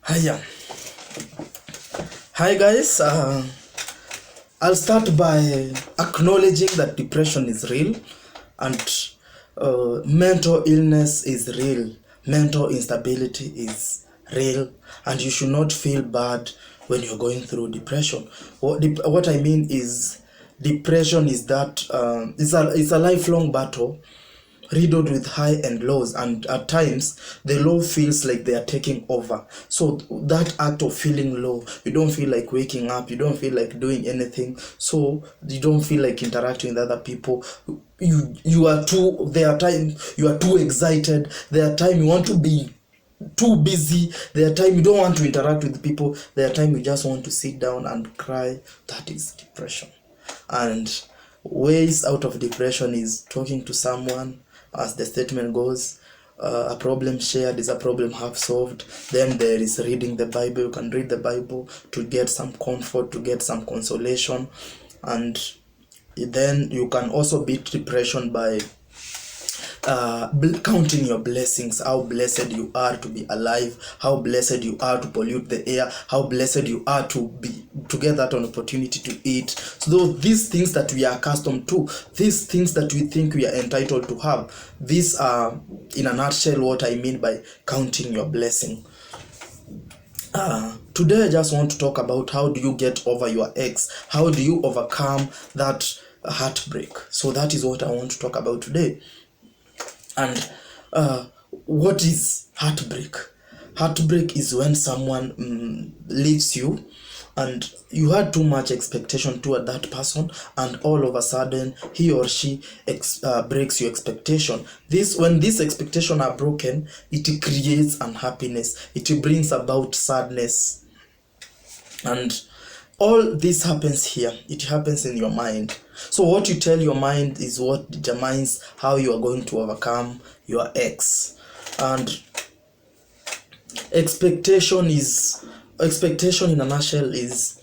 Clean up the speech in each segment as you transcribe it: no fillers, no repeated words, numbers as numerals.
Hiya. Hi guys, I'll start by acknowledging that depression is real and mental illness is real, mental instability is real, and you should not feel bad when you're going through depression. What I mean is depression is that it's a lifelong battle riddled with high and lows, and at times the low feels like they are taking over. So that act of feeling low, you don't feel like waking up, you don't feel like doing anything, so you don't feel like interacting with other people. You are too, there are times you are too excited, there are times you want to be too busy, there are times you don't want to interact with people, there are times you just want to sit down and cry. That is depression. And ways out of depression is talking to someone. As the statement goes, a problem shared is a problem half solved. Then there is reading the Bible. You can read the Bible to get some comfort, to get some consolation. And then you can also beat depression by counting your blessings, how blessed you are to be alive, how blessed you are to pollute the air, how blessed you are to get that an opportunity to eat. So these things that we are accustomed to, these things that we think we are entitled to have, these are in a nutshell what I mean by counting your blessing. Today I just want to talk about how do you get over your ex, how do you overcome that heartbreak. So that is what I want to talk about today. And what is heartbreak? Heartbreak is when someone leaves you and you had too much expectation toward that person, and all of a sudden he or she breaks your expectation. When these expectations are broken, it creates unhappiness, it brings about sadness, and all this happens here. It happens in your mind. So what you tell your mind is what determines how you are going to overcome your ex. And expectation in a nutshell is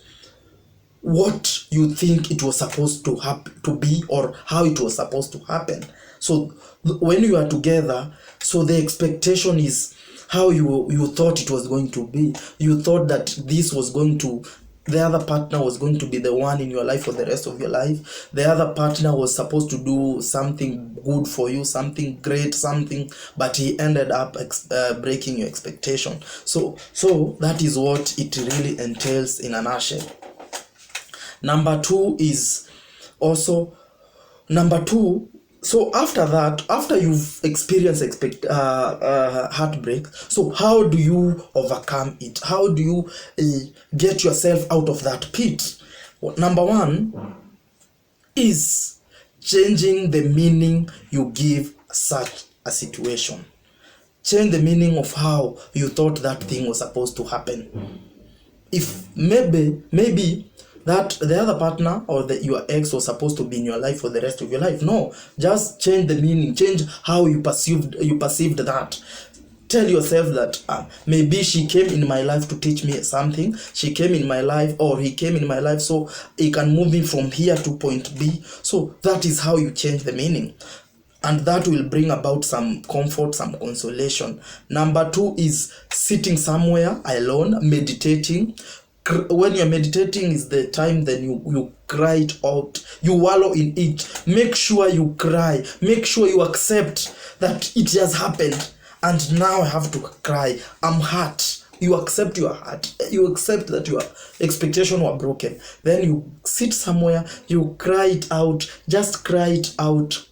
what you think it was supposed to be, or how it was supposed to happen. So when you are together, so the expectation is how you thought it was going to be. You thought that the other partner was going to be the one in your life for the rest of your life. The other partner was supposed to do something good for you, something great, but he ended up breaking your expectation. So that is what it really entails in a nutshell. Number two, so after you've experienced heartbreak, so how do you overcome it? How do you get yourself out of that pit? Number one is changing the meaning you give such a situation. Change the meaning of how you thought that thing was supposed to happen. If maybe that the other partner or your ex was supposed to be in your life for the rest of your life. No, just change the meaning, change how you perceived that. Tell yourself that maybe she came in my life to teach me something. She came in my life, or he came in my life so he can move me from here to point B. So that is how you change the meaning. And that will bring about some comfort, some consolation. Number two is sitting somewhere alone, meditating. When you're meditating is the time then you cry it out, you wallow in it. Make sure you cry, make sure you accept that it has happened and now I have to cry, I'm hurt. You accept your heart, you accept that your expectations were broken. Then you sit somewhere, you cry it out, just cry it out.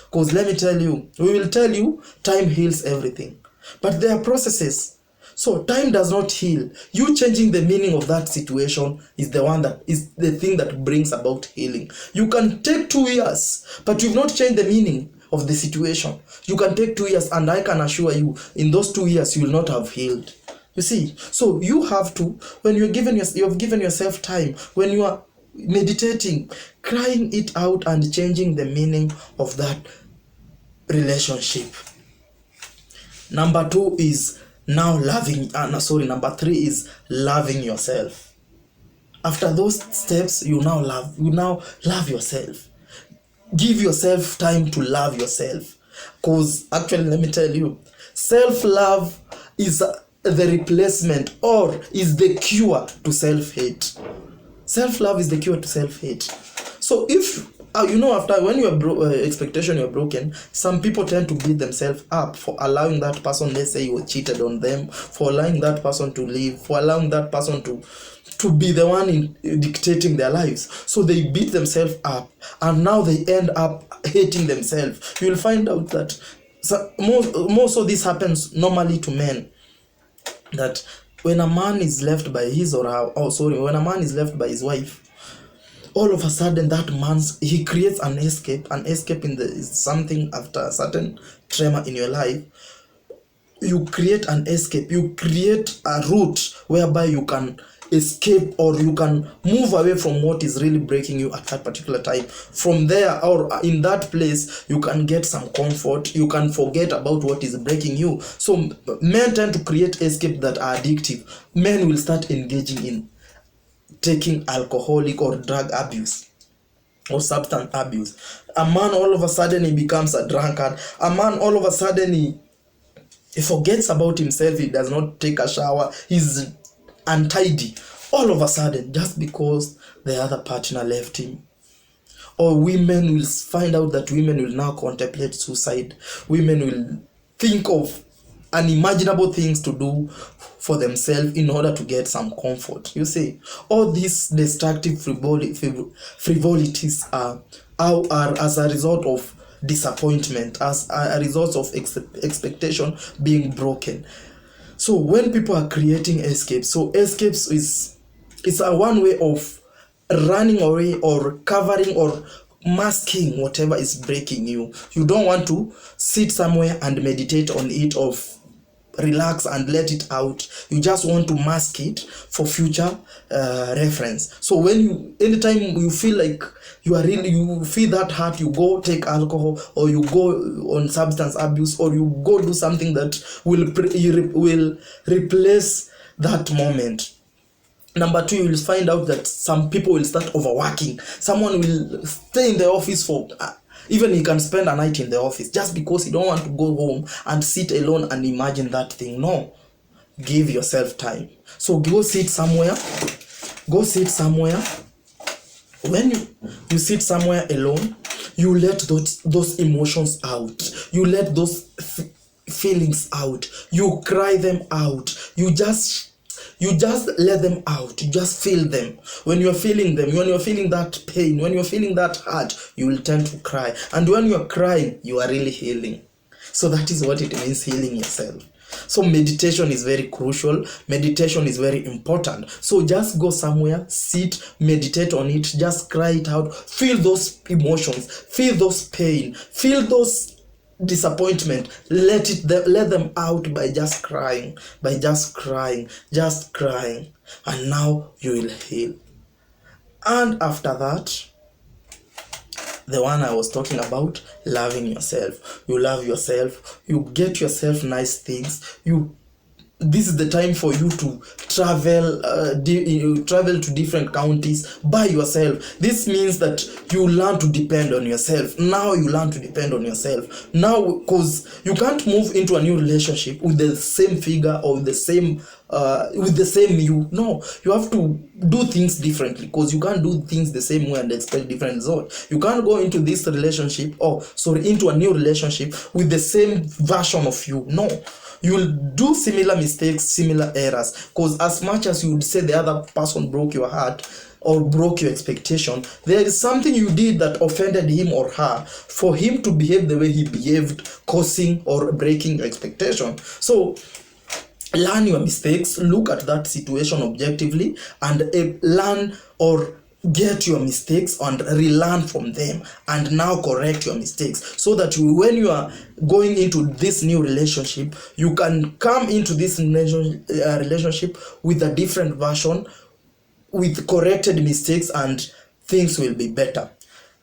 Because let me tell you, we will tell you time heals everything, but there are processes. So time does not heal. You changing the meaning of that situation is the thing that brings about healing. You can take 2 years, but you've not changed the meaning of the situation. You can take 2 years, and I can assure you, in those 2 years, you will not have healed. You see, so you have to, when you have given yourself time, when you are meditating, crying it out and changing the meaning of that relationship. Number three is loving yourself. After those steps, you now love yourself. Give yourself time to love yourself. Because actually, let me tell you, self-love is the replacement or is the cure to self-hate. Self-love is the cure to self-hate. So if after when expectation you're broken, some people tend to beat themselves up for allowing that person, let's say you were cheated on them, for allowing that person to live, for allowing that person to be the one dictating their lives. So they beat themselves up, and now they end up hating themselves. You'll find out that most of this happens normally to men, that when a man is left by his or her, when a man is left by his wife, all of a sudden that he creates an escape is something. After a certain tremor in your life, you create an escape, you create a route whereby you can escape, or you can move away from what is really breaking you at that particular time. From there, or in that place, you can get some comfort, you can forget about what is breaking you. So men tend to create escape that are addictive. Men will start engaging in taking alcoholic or drug abuse or substance abuse. A man, all of a sudden he becomes a drunkard. A man, all of a sudden he forgets about himself. He does not take a shower, he's untidy all of a sudden, just because the other partner left him. Or women will find out that women will now contemplate suicide. Women will think of unimaginable things to do for themselves in order to get some comfort. You see, all these destructive frivolities are as a result of disappointment, as a result of expectation being broken. So when people are creating escapes, so escapes is a one way of running away or covering or masking whatever is breaking you. You don't want to sit somewhere and meditate on it, or relax and let it out. You just want to mask it for future reference. So anytime you feel like you feel that hurt, you go take alcohol, or you go on substance abuse, or you go do something that will replace that moment. Number two, you will find out that some people will start overworking. Someone will stay in the office for even he can spend a night in the office just because he don't want to go home and sit alone and imagine that thing. No, give yourself time. So go sit somewhere. When you sit somewhere alone, you let those emotions out. You let those feelings out. You cry them out. You just let them out. You just feel them. When you're feeling them, when you're feeling that pain, when you're feeling that hurt, you will tend to cry. And when you're crying, you are really healing. So that is what it means, healing yourself. So meditation is very crucial. Meditation is very important. So just go somewhere, sit, meditate on it, just cry it out. Feel those emotions, feel those pain, feel those disappointment. Let them out by just crying, and now you will heal. And after that, the one I was talking about, loving yourself. You love yourself, you get yourself nice things. This is the time for you to travel to different counties by yourself. This means that you learn to depend on yourself. Now you learn to depend on yourself. Now, because you can't move into a new relationship with the same figure or with the same you. No, you have to do things differently, because you can't do things the same way and expect different results. You can't go into this relationship, into a new relationship with the same version of you. No. You will do similar mistakes, similar errors, because as much as you would say the other person broke your heart or broke your expectation, there is something you did that offended him or her for him to behave the way he behaved, causing or breaking your expectation. So learn your mistakes, look at that situation objectively, and learn or get your mistakes and relearn from them, and now correct your mistakes, so that when you are going into this new relationship, you can come into this relationship with a different version, with corrected mistakes, and things will be better.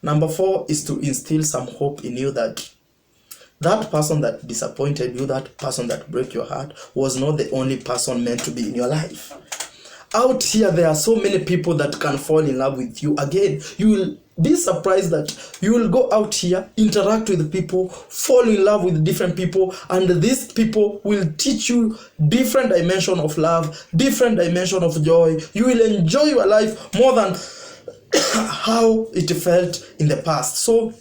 Number 4 is to instill some hope in you that person that disappointed you, that person that broke your heart, was not the only person meant to be in your life. Out here there are so many people that can fall in love with you. Again, you will be surprised that you will go out here, interact with people, fall in love with different people, and these people will teach you different dimension of love, different dimension of joy. You will enjoy your life more than how it felt in the past. So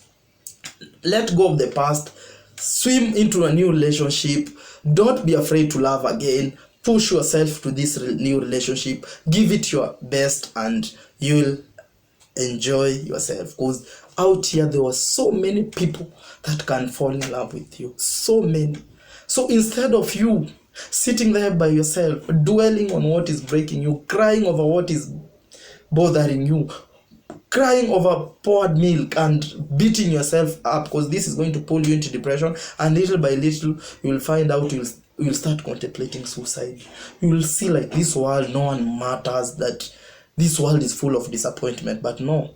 let go of the past, swim into a new relationship. Don't be afraid to love again. Push yourself to this new relationship, give it your best, and you'll enjoy yourself. Because out here there were so many people that can fall in love with you, so many. So instead of you sitting there by yourself, dwelling on what is breaking you, crying over what is bothering you, crying over poured milk and beating yourself up, because this is going to pull you into depression, and little by little you will find out, you will start contemplating suicide. You will see like this world, no one matters, that this world is full of disappointment. But no,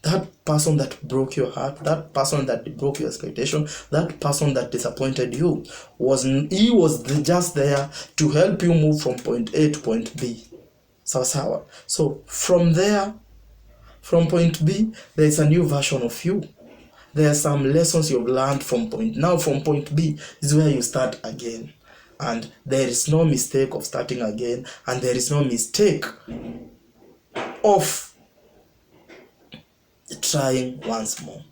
that person that broke your heart, that person that broke your expectation, that person that disappointed you, was just there to help you move from point A to point B. Sawa. So from there, from point B, there is a new version of you. There are some lessons you've learned from point. Now from point B is where you start again. And there is no mistake of starting again. And there is no mistake of trying once more.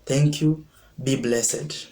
Thank you. Be blessed.